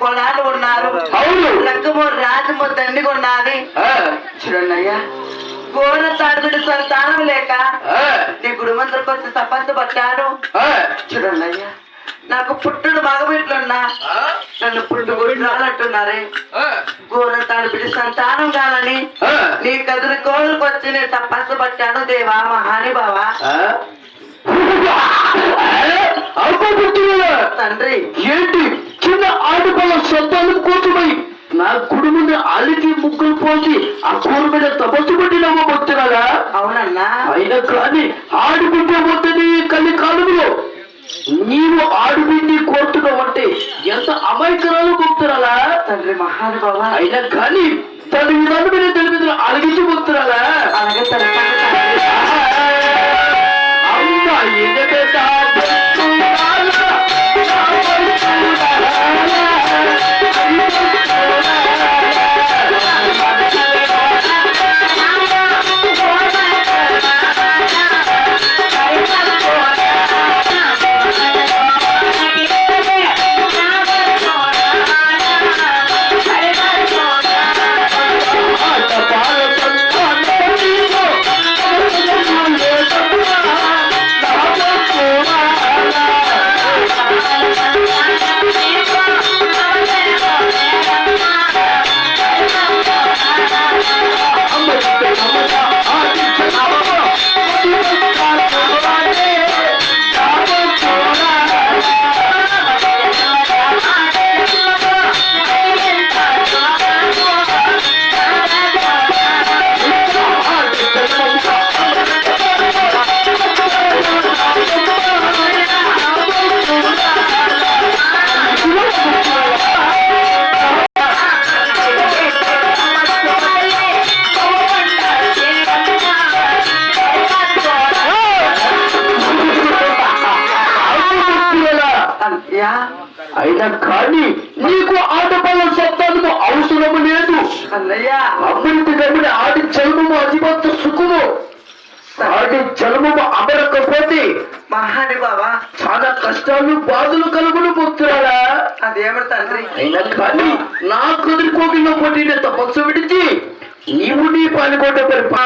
కొలాలు ఉన్నారు. అవును. లక్కమో రాజమో దండిగా ఉన్నది. చూడండి అయ్యా, ఘోర తాడుబిడ్డ సంతానం లేక నీ గుడిమందరికి వచ్చి తపస్సు పట్టాను. చూడండి అయ్యా, నాకు పుట్టుడు మగబిడ్లున్నా నన్ను పుట్టు గుడ్రాలంటున్నారే. ఘోర తాడుబిడ్డ సంతానం కాదని నీ కదురు కోళ్ళకి వచ్చి నేను తపస్సు పట్టాను. దేవా మహాని బావా తండ్రి, ఏంటి చిన్న ఆడపిల్ల సంతానం కోసమై నా గుడి ముందు అలికి ముగ్గులు పోసి ఆ కూర మీద తపస్సు పెట్టినామో భక్తురాలా? అవునన్నా. అయినా కానీ ఆడిబిడ్డ వద్దని కలి కాలంలో నీవు ఆడిబిడ్డి కోరుతున్నావు అంటే ఎంత అమాయకురాలు భక్తురాలా? తండ్రి మహాని బావా, అయినా కానీ తన విధానం మీద తెలియదు అలిగించి భక్తురాలా? అలాగే అమ్మా ఎదగట అయినా కానీ నీకు ఆడపిల్ల సంతానము అవసరము లేదు అన్నయ్యా. అమృతి గడిపిన ఆడి జన్మము అధిపత్య సుఖము. ఆడి జన్మము అమరకపోతే మహాని బాబా చాలా కష్టాలు బాధలు కలుగులు పొత్తురాలా? అదేమి తండ్రి. అయినా కానీ నా కుదిరిపోగిలో పట్టిన తపస్సు విడిచి నీవు నీ పాల్గొండ పెట్టుకో